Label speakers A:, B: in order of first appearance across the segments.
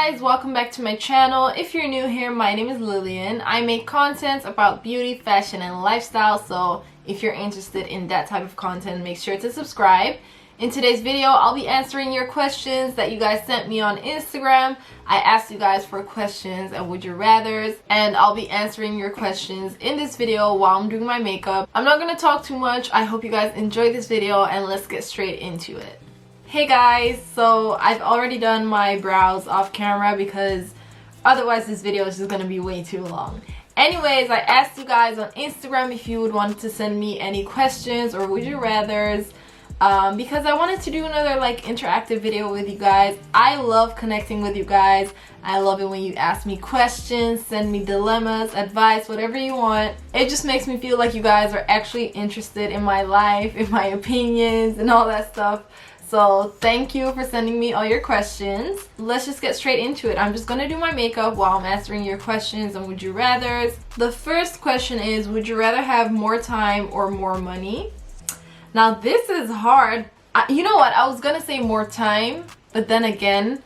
A: guys, welcome back to my channel. If you're new here, my name is Lillian. I make content about beauty, fashion, and lifestyle, so if you're interested in that type of content, make sure to subscribe. In today's video, I'll be answering your questions that you guys sent me on Instagram. I asked you guys for questions and would you rathers, and I'll be answering your questions in this video while I'm doing my makeup. I'm not gonna talk too much. I hope you guys enjoy this video and let's get straight into it. Hey guys, so I've already done my brows off camera because otherwise this video is just gonna be way too long. Anyways, I asked you guys on Instagram if you would want to send me any questions or would you rathers, because I wanted to do another like interactive video with you guys. I love connecting with you guys. I love it when you ask me questions, send me dilemmas, advice, whatever you want. It just makes me feel like you guys are actually interested in my life, in my opinions, and all that stuff. So thank you for sending me all your questions. Let's just get straight into it. I'm just gonna do my makeup while I'm answering your questions and would you rathers. The first question is, would you rather have more time or more money? Now this is hard. You know what, I was gonna say more time, but then again,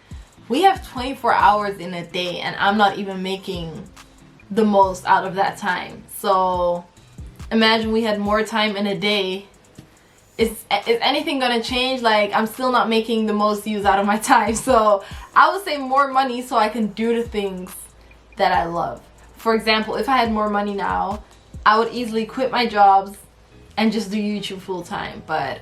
A: we have 24 hours in a day and I'm not even making the most out of that time. So imagine we had more time in a day. Is anything gonna change? Like, I'm still not making the most use out of my time. So I would say more money so I can do the things that I love. For example, if I had more money now, I would easily quit my jobs and just do YouTube full time. But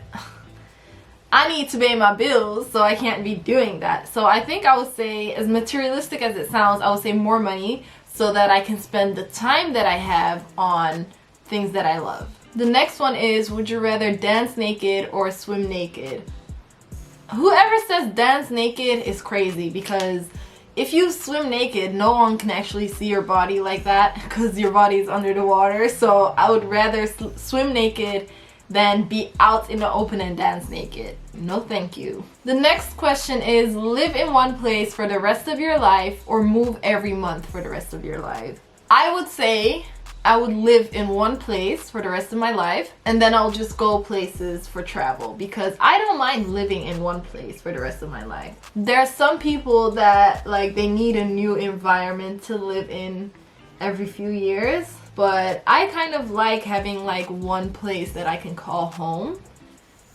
A: I need to pay my bills, so I can't be doing that. So I think I would say, as materialistic as it sounds, I would say more money so that I can spend the time that I have on things that I love. The next one is, would you rather dance naked or swim naked? Whoever says dance naked is crazy, because if you swim naked, no one can actually see your body like that because your body is under the water. So I would rather swim naked than be out in the open and dance naked. No thank you. The next question is, live in one place for the rest of your life or move every month for the rest of your life? I would say I would live in one place for the rest of my life and then I'll just go places for travel, because I don't mind living in one place for the rest of my life. There are some people that like they need a new environment to live in every few years, but I kind of like having like one place that I can call home,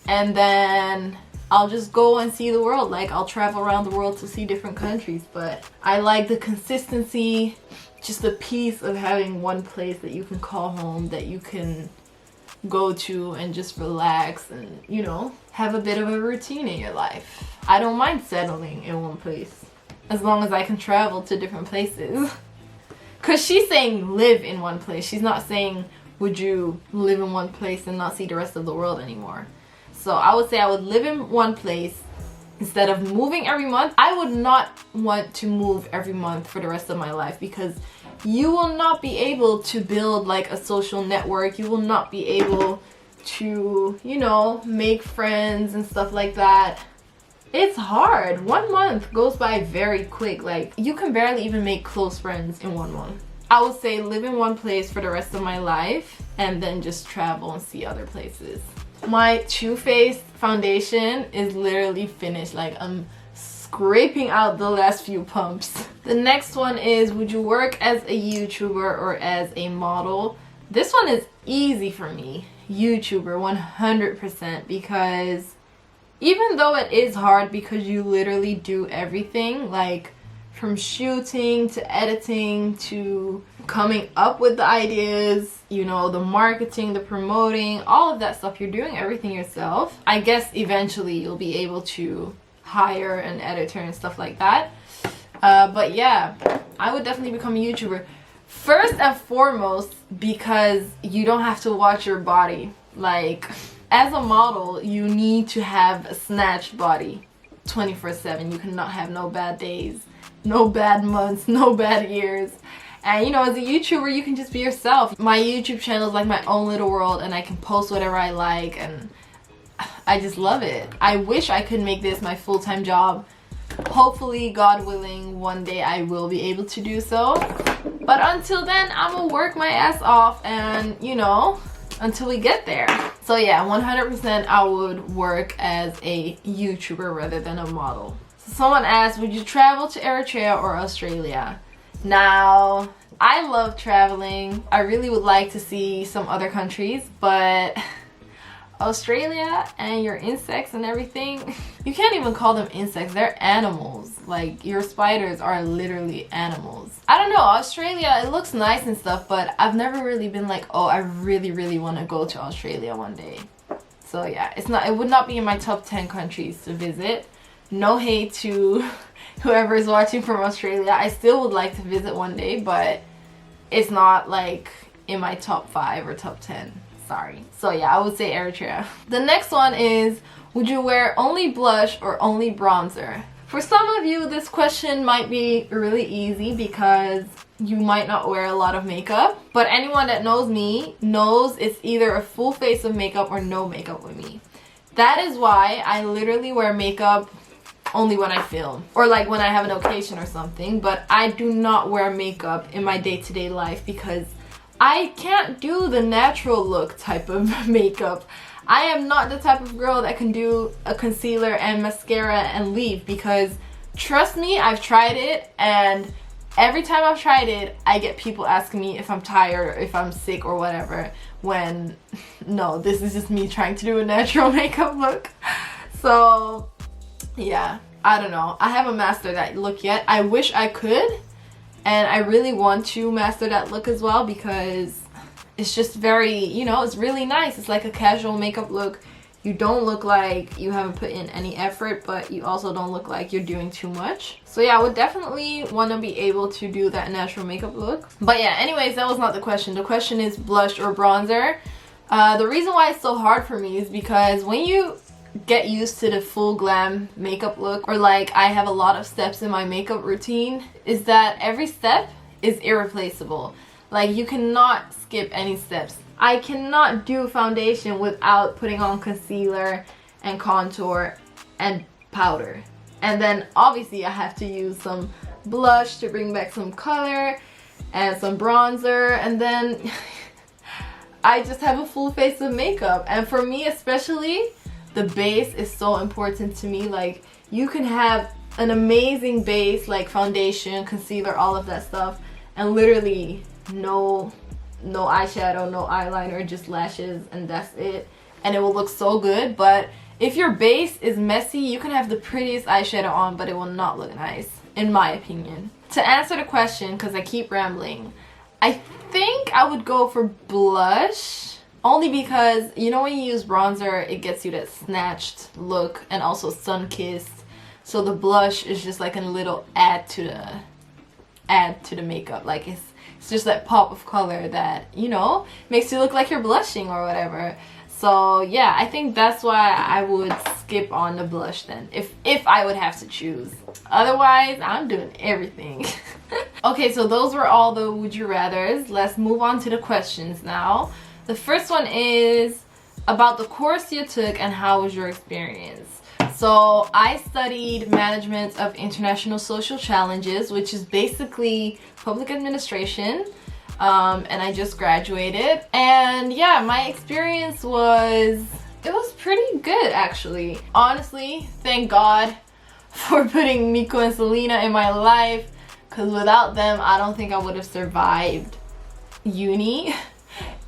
A: and then I'll just go and see the world. Like, I'll travel around the world to see different countries, but I like the consistency, just the peace of having one place that you can call home, that you can go to and just relax and, you know, have a bit of a routine in your life. I don't mind settling in one place as long as I can travel to different places. Because she's saying live in one place. She's not saying would you live in one place and not see the rest of the world anymore. So I would say I would live in one place instead of moving every month. I would not want to move every month for the rest of my life, because you will not be able to build like a social network. You will not be able to, you know, make friends and stuff like that. It's hard. 1 month goes by very quick. Like, you can barely even make close friends in 1 month. I would say live in one place for the rest of my life and then just travel and see other places. My Too Faced foundation is literally finished. Like, I'm scraping out the last few pumps. The next one is, would you work as a YouTuber or as a model? This one is easy for me. YouTuber, 100%, because even though it is hard because you literally do everything, like from shooting to editing to coming up with the ideas, you know, the marketing, the promoting, all of that stuff, you're doing everything yourself. I guess eventually you'll be able to hire an editor and stuff like that. But yeah, I would definitely become a YouTuber. First and foremost, because you don't have to watch your body. Like, as a model, you need to have a snatched body 24/7. You cannot have no bad days, no bad months, no bad years. And you know, as a YouTuber, you can just be yourself. My YouTube channel is like my own little world and I can post whatever I like, and I just love it. I wish I could make this my full-time job. Hopefully, God willing, one day I will be able to do so. But until then, I'm gonna work my ass off and, you know, until we get there. So yeah, 100% I would work as a YouTuber rather than a model. someone asked, would you travel to Eritrea or Australia? Now, I love traveling. I really would like to see some other countries, but Australia and your insects and everything, you can't even call them insects, they're animals. Like, your spiders are literally animals. I don't know, Australia, it looks nice and stuff, but I've never really been like, oh, I really want to go to Australia one day. So yeah, it would not be in my top 10 countries to visit. No hate to whoever is watching from Australia. I still would like to visit one day, but it's not like in my top 5 or top 10. Sorry. So yeah, I would say Eritrea. The next one is, would you wear only blush or only bronzer? For some of you, this question might be really easy because you might not wear a lot of makeup, but anyone that knows me knows it's either a full face of makeup or no makeup with me. That is why I literally wear makeup only when I film or like when I have an occasion or something, but I do not wear makeup in my day-to-day life because I can't do the natural look type of makeup. I am not the type of girl that can do a concealer and mascara and leave, because trust me, I've tried it, and every time I've tried it, I get people asking me if I'm tired or if I'm sick or whatever, when no, this is just me trying to do a natural makeup look. So yeah, I don't know. I haven't mastered that look yet. I wish I could, and I really want to master that look as well, because it's just very, you know, it's really nice. It's like a casual makeup look. You don't look like you haven't put in any effort, but you also don't look like you're doing too much. So yeah, I would definitely want to be able to do that natural makeup look. But yeah, anyways, that was not the question. The question is blush or bronzer. The reason why it's so hard for me is because when you get used to the full glam makeup look, or like I have a lot of steps in my makeup routine, is that every step is irreplaceable. Like, you cannot skip any steps. I cannot do foundation without putting on concealer and contour and powder. And then obviously I have to use some blush to bring back some color and some bronzer, and then I just have a full face of makeup. And for me especially, the base is so important to me. Like, you can have an amazing base like foundation, concealer, all of that stuff, and literally no eyeshadow, no eyeliner, just lashes, and that's it, and it will look so good. But if your base is messy, you can have the prettiest eyeshadow on, but it will not look nice, in my opinion. To answer the question, because I keep rambling, I think I would go for blush, only because, you know, when you use bronzer, it gets you that snatched look and also sun-kissed. So the blush is just like a little add to the makeup. Like, it's just that pop of color that, you know, makes you look like you're blushing or whatever. So yeah, I think that's why I would skip on the blush then, if I would have to choose. Otherwise, I'm doing everything. Okay, so those were all the would you rathers. Let's move on to the questions now. The first one is about the course you took and how was your experience. So I studied management of international social challenges, which is basically public administration, and I just graduated. And yeah, my experience was pretty good actually. Honestly, thank God for putting Miko and Selena in my life, because without them, I don't think I would have survived uni.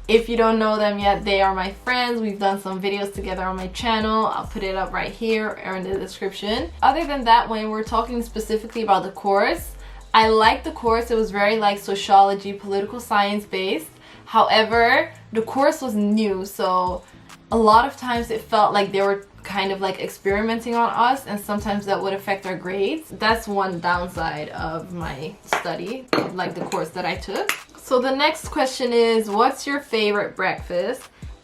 A: If you don't know them yet, they are my friends. We've done some videos together on my channel. I'll put it up right here or in the description. Other than that, when we're talking specifically about the course, I liked the course. It was very like sociology, political science based. However, the course was new, so a lot of times it felt like they were kind of like experimenting on us, and sometimes that would affect our grades. That's one downside of my study, like the course that I took. So the next question is, what's your favorite breakfast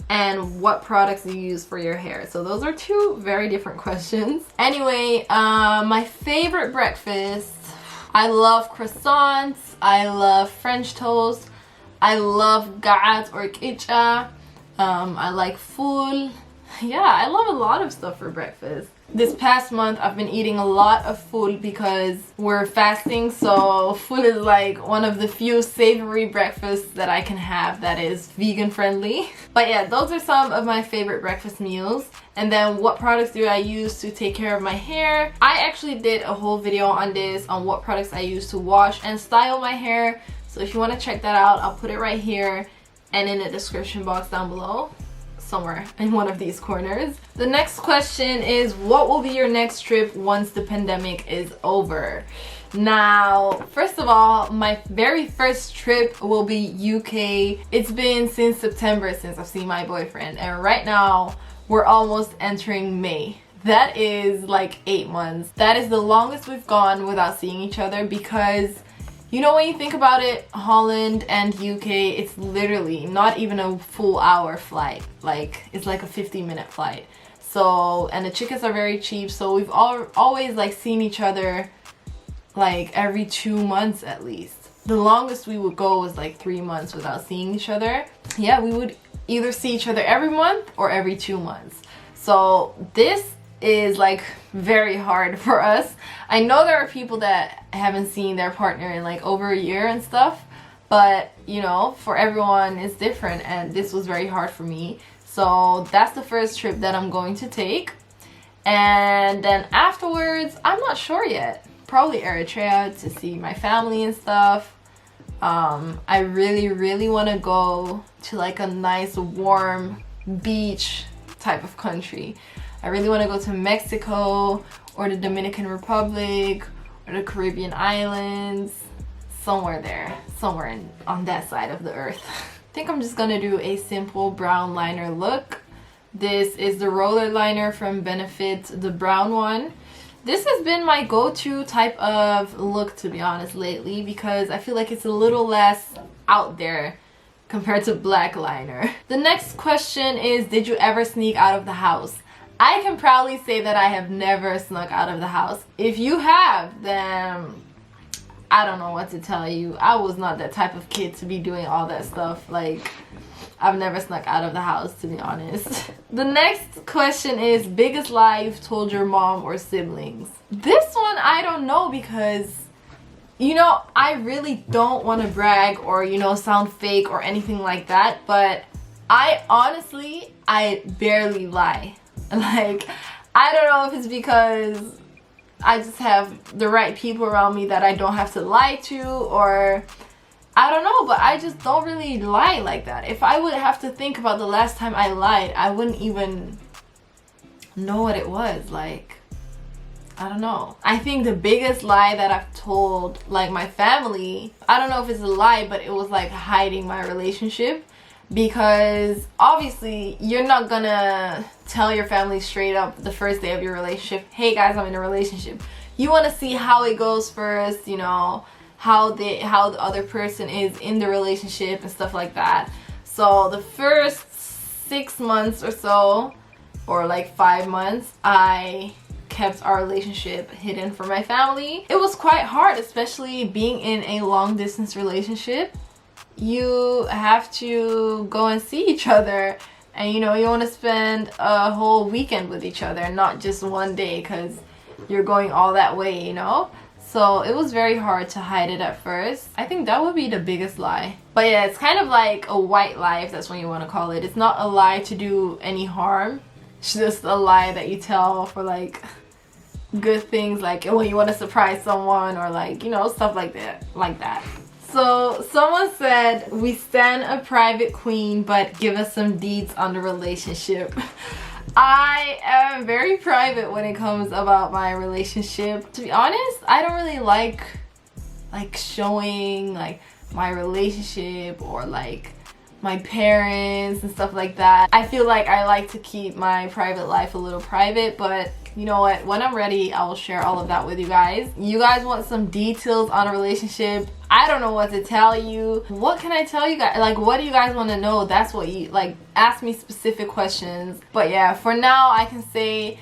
A: and what products do you use for your hair? So those are two very different questions. Anyway, my favorite breakfast, I love croissants, I love French toast, I love ga'at or kitcha, I like fool, yeah, I love a lot of stuff for breakfast. This past month I've been eating a lot of food because we're fasting, so food is like one of the few savory breakfasts that I can have that is vegan friendly. But yeah, those are some of my favorite breakfast meals. And then what products do I use to take care of my hair? I actually did a whole video on this, on what products I use to wash and style my hair. So if you want to check that out, I'll put it right here and in the description box down below, somewhere in one of these corners. The next question is, what will be your next trip once the pandemic is over? Now, first of all, my very first trip will be UK. It's been since September since I've seen my boyfriend, and right now we're almost entering May. That is like 8 months. That is the longest we've gone without seeing each other, because you know, when you think about it, Holland and UK, it's literally not even a full hour flight. Like, it's like a 50-minute flight. So, and the tickets are very cheap, so we've always like seen each other like every 2 months at least. The longest we would go was like 3 months without seeing each other. Yeah, we would either see each other every month or every 2 months. So this is like very hard for us. I know there are people that haven't seen their partner in like over a year and stuff, but you know, for everyone it's different, and this was very hard for me. So that's the first trip that I'm going to take, and then afterwards I'm not sure yet. Probably Eritrea to see my family and stuff. I really want to go to like a nice warm beach type of country. I really want to go to Mexico or the Dominican Republic or the Caribbean islands, somewhere there, somewhere on that side of the earth. I think I'm just gonna do a simple brown liner look. This is the roller liner from Benefit, the brown one. This has been my go-to type of look, to be honest, lately, because I feel like it's a little less out there compared to black liner. The next question is, did you ever sneak out of the house? I can proudly say that I have never snuck out of the house. If you have, then I don't know what to tell you. I was not that type of kid to be doing all that stuff. Like, I've never snuck out of the house, to be honest. The next question is, biggest lie you've told your mom or siblings? This one I don't know, because you know, I really don't want to brag or, you know, sound fake or anything like that, but I honestly barely lie. Like, I don't know if it's because I just have the right people around me that I don't have to lie to, or I don't know, but I just don't really lie like that. If I would have to think about the last time I lied, I wouldn't even know what it was. Like, I don't know. I think the biggest lie that I've told like my family, I don't know if it's a lie, but it was like hiding my relationship. Because obviously you're not gonna tell your family straight up the first day of your relationship, hey guys, I'm in a relationship. You want to see how it goes first, you know, how the other person is in the relationship and stuff like that. So the first 6 months or so, or like 5 months, I kept our relationship hidden from my family. It was quite hard, especially being in a long distance relationship. You have to go and see each other, and you know, you want to spend a whole weekend with each other, not just one day, because you're going all that way, you know. So it was very hard to hide it at first. I think that would be the biggest lie. But yeah, it's kind of like a white lie, if that's what you want to call it. It's not a lie to do any harm. It's just a lie that you tell for like good things, like when you want to surprise someone, or like, you know, stuff like that. So someone said, we stan a private queen, but give us some deeds on the relationship. I am very private when it comes about my relationship. To be honest, I don't really like showing like my relationship or like my parents and stuff like that. I feel like I like to keep my private life a little private, but you know what, when I'm ready, I will share all of that with you guys. You guys want some details on a relationship? I don't know what to tell you. What can I tell you guys? Like, what do you guys want to know? That's what you like. Ask me specific questions. But yeah, for now I can say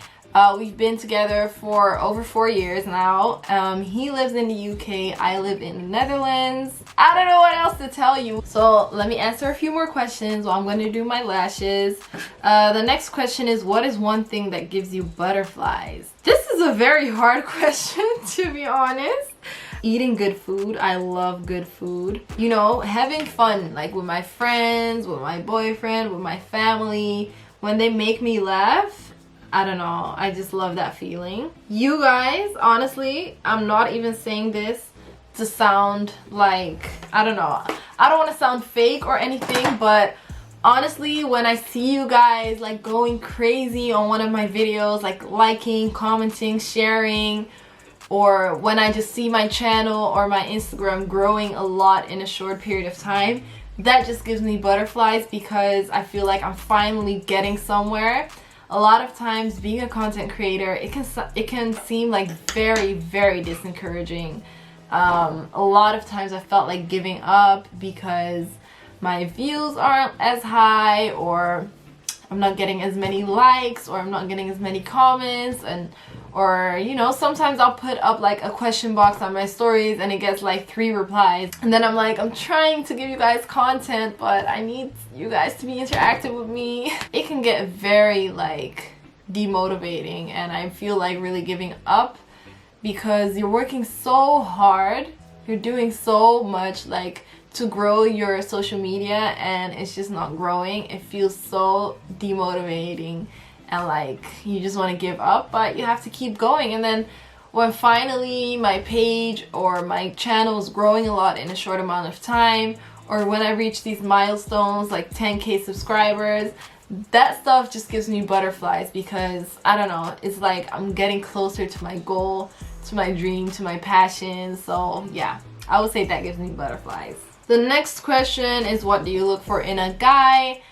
A: we've been together for over 4 years now. He lives in the UK, I live in the Netherlands. I don't know what else to tell you. So let me answer a few more questions while I'm going to do my lashes. The next question is, what is one thing that gives you butterflies? This is a very hard question, to be honest. Eating good food. I love good food. You know, having fun, like with my friends, with my boyfriend, with my family. When they make me laugh, I don't know, I just love that feeling. You guys, honestly, I'm not even saying this to sound like, I don't know, I don't want to sound fake or anything, but honestly, when I see you guys like going crazy on one of my videos, like liking, commenting, sharing, or when I just see my channel or my Instagram growing a lot in a short period of time, that just gives me butterflies because I feel like I'm finally getting somewhere. A lot of times being a content creator, it can seem like very, very discouraging. A lot of times I felt like giving up because my views aren't as high, or I'm not getting as many likes, or I'm not getting as many comments, or you know, sometimes I'll put up like a question box on my stories and it gets like 3 replies, and then I'm like, I'm trying to give you guys content, but I need you guys to be interactive with me. It can get very like demotivating, and I feel like really giving up because you're working so hard, you're doing so much like to grow your social media, and it's just not growing. It feels so demotivating, and like you just want to give up, but you have to keep going. And then when finally my page or my channel is growing a lot in a short amount of time, or when I reach these milestones like 10K subscribers, that stuff just gives me butterflies because I don't know, it's like I'm getting closer to my goal, to my dream, to my passion. So yeah, I would say that gives me butterflies. The next question is, what do you look for in a guy?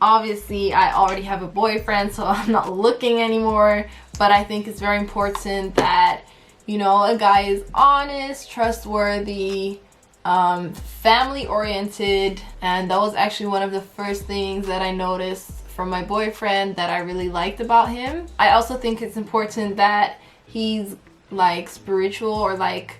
A: Obviously, I already have a boyfriend, so I'm not looking anymore, but I think it's very important that, you know, a guy is honest, trustworthy, family oriented, and that was actually one of the first things that I noticed from my boyfriend that I really liked about him. I also think it's important that he's like spiritual, or like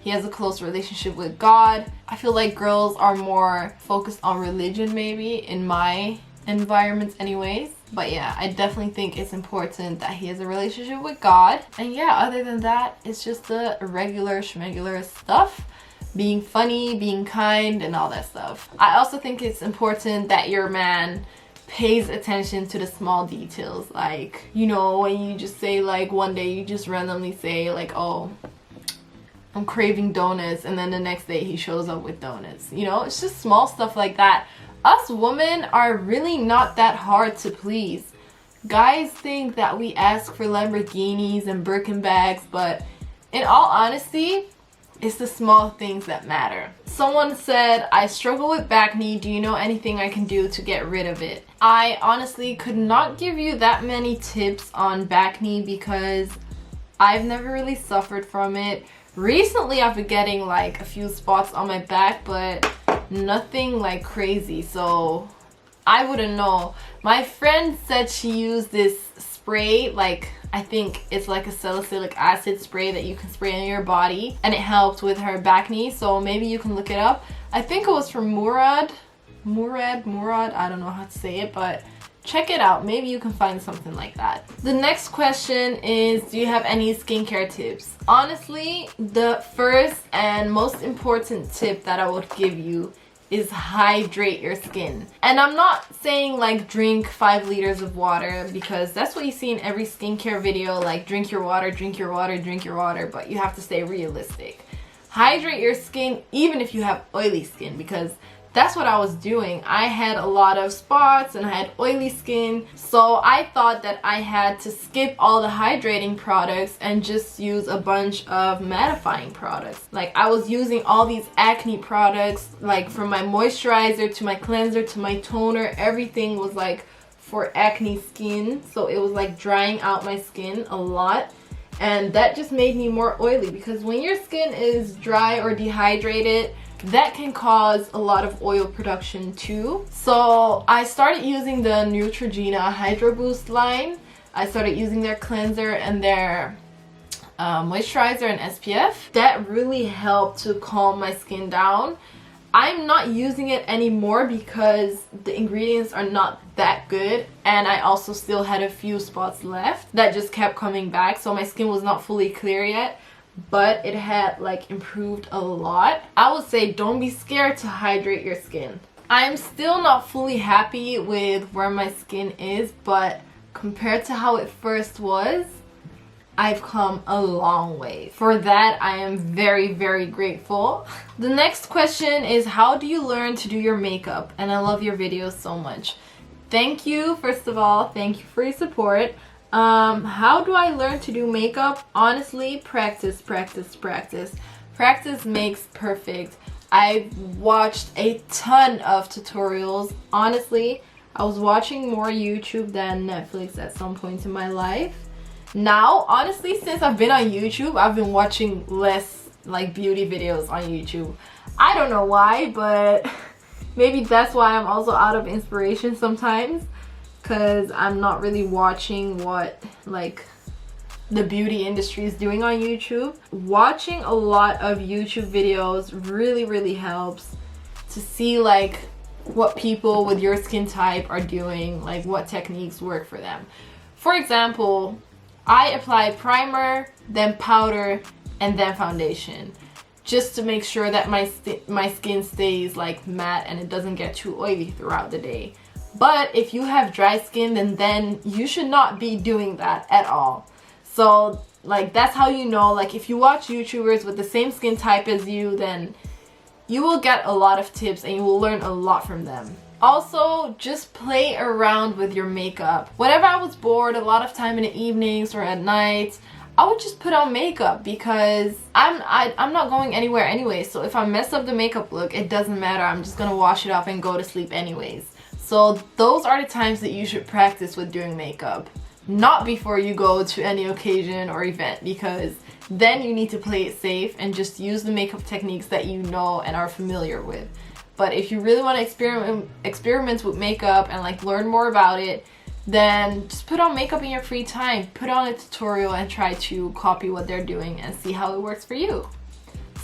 A: he has a close relationship with God. I feel like girls are more focused on religion, maybe, in my environments anyways. But yeah, I definitely think it's important that he has a relationship with God. And yeah, other than that, it's just the regular schmegular stuff. Being funny, being kind, and all that stuff. I also think it's important that your man pays attention to the small details. Like, you know, when you just say like, one day you just randomly say like, oh, I'm craving donuts, and then the next day he shows up with donuts. You know, it's just small stuff like that. Us women are really not that hard to please. Guys think that we ask for Lamborghinis and Birkin bags, but in all honesty, it's the small things that matter. Someone said, I struggle with back knee. Do you know anything I can do to get rid of it? I honestly could not give you that many tips on back knee because I've never really suffered from it. Recently, I've been getting like a few spots on my back, but nothing like crazy, so I wouldn't know. My friend said she used this spray, like I think it's like a salicylic acid spray that you can spray on your body, and it helped with her back knee, so maybe you can look it up. I think it was from Murad, I don't know how to say it, but check it out. Maybe you can find something like that. The next question is, do you have any skincare tips? Honestly, the first and most important tip that I would give you is hydrate your skin. And I'm not saying like drink 5 liters of water, because that's what you see in every skincare video, like drink your water, drink your water, drink your water, but you have to stay realistic. Hydrate your skin even if you have oily skin, because that's what I was doing. I had a lot of spots and I had oily skin, so I thought that I had to skip all the hydrating products and just use a bunch of mattifying products. Like I was using all these acne products, like from my moisturizer to my cleanser to my toner, everything was like for acne skin, so it was like drying out my skin a lot. And that just made me more oily, because when your skin is dry or dehydrated, that can cause a lot of oil production too. So I started using the Neutrogena Hydro Boost line. I started using their cleanser and their moisturizer and SPF. That really helped to calm my skin down. I'm not using it anymore because the ingredients are not that good, and I also still had a few spots left that just kept coming back, so my skin was not fully clear yet, but it had like improved a lot. I would say don't be scared to hydrate your skin. I'm still not fully happy with where my skin is, but compared to how it first was, I've come a long way. For that, I am very, very grateful. The next question is, how do you learn to do your makeup? And I love your videos so much. Thank you, first of all. Thank you for your support. How do I learn to do makeup? Honestly, practice, practice, practice. Practice makes perfect. I've watched a ton of tutorials. Honestly, I was watching more YouTube than Netflix at some point in my life. Now, honestly, since I've been on YouTube, I've been watching less like beauty videos on YouTube. I don't know why, but maybe that's why I'm also out of inspiration sometimes, because I'm not really watching what like the beauty industry is doing on YouTube. Watching a lot of YouTube videos really helps to see like what people with your skin type are doing, like what techniques work for them. For example, I apply primer, then powder, and then foundation, just to make sure that my skin stays like matte and it doesn't get too oily throughout the day. But if you have dry skin, then you should not be doing that at all. So like that's how you know, like if you watch YouTubers with the same skin type as you, then you will get a lot of tips and you will learn a lot from them. Also, just play around with your makeup. Whenever I was bored, a lot of time in the evenings or at night, I would just put on makeup because I'm not going anywhere anyway. So if I mess up the makeup look, it doesn't matter. I'm just gonna wash it off and go to sleep anyways. So those are the times that you should practice with doing makeup. Not before you go to any occasion or event, because then you need to play it safe and just use the makeup techniques that you know and are familiar with. But if you really want to experiment with makeup and like learn more about it, then just put on makeup in your free time. Put on a tutorial and try to copy what they're doing and see how it works for you.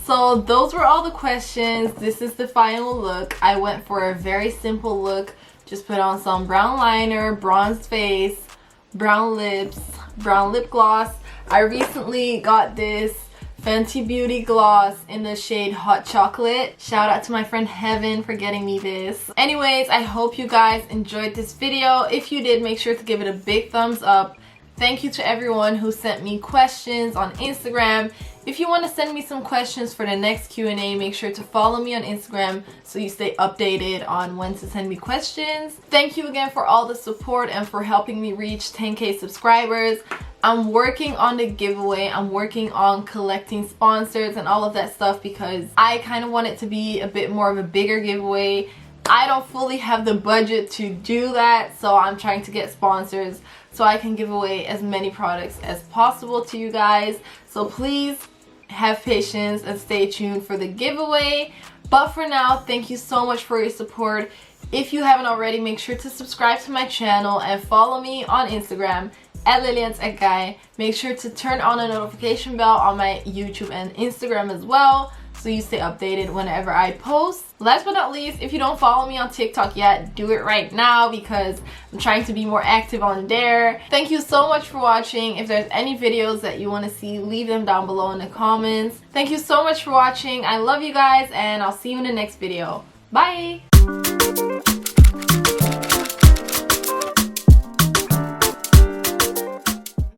A: So those were all the questions. This is the final look. I went for a very simple look. Just put on some brown liner, bronzed face, brown lips, brown lip gloss. I recently got this Fenty Beauty gloss in the shade Hot Chocolate. Shout out to my friend Heaven for getting me this. Anyways, I hope you guys enjoyed this video. If you did, make sure to give it a big thumbs up. Thank you to everyone who sent me questions on Instagram. If you want to send me some questions for the next Q&A, make sure to follow me on Instagram so you stay updated on when to send me questions. Thank you again for all the support and for helping me reach 10K subscribers. I'm working on the giveaway. I'm working on collecting sponsors and all of that stuff because I kind of want it to be a bit more of a bigger giveaway. I don't fully have the budget to do that, so I'm trying to get sponsors so I can give away as many products as possible to you guys. So please have patience and stay tuned for the giveaway. But for now, thank you so much for your support. If you haven't already, make sure to subscribe to my channel and follow me on Instagram @Lillian'sEgGuy. Make sure to turn on the notification bell on my YouTube and Instagram as well, so you stay updated whenever I post. Last but not least, if you don't follow me on TikTok yet, do it right now because I'm trying to be more active on there. Thank you so much for watching. If there's any videos that you want to see, leave them down below in the comments. Thank you so much for watching. I love you guys, and I'll see you in the next video. Bye!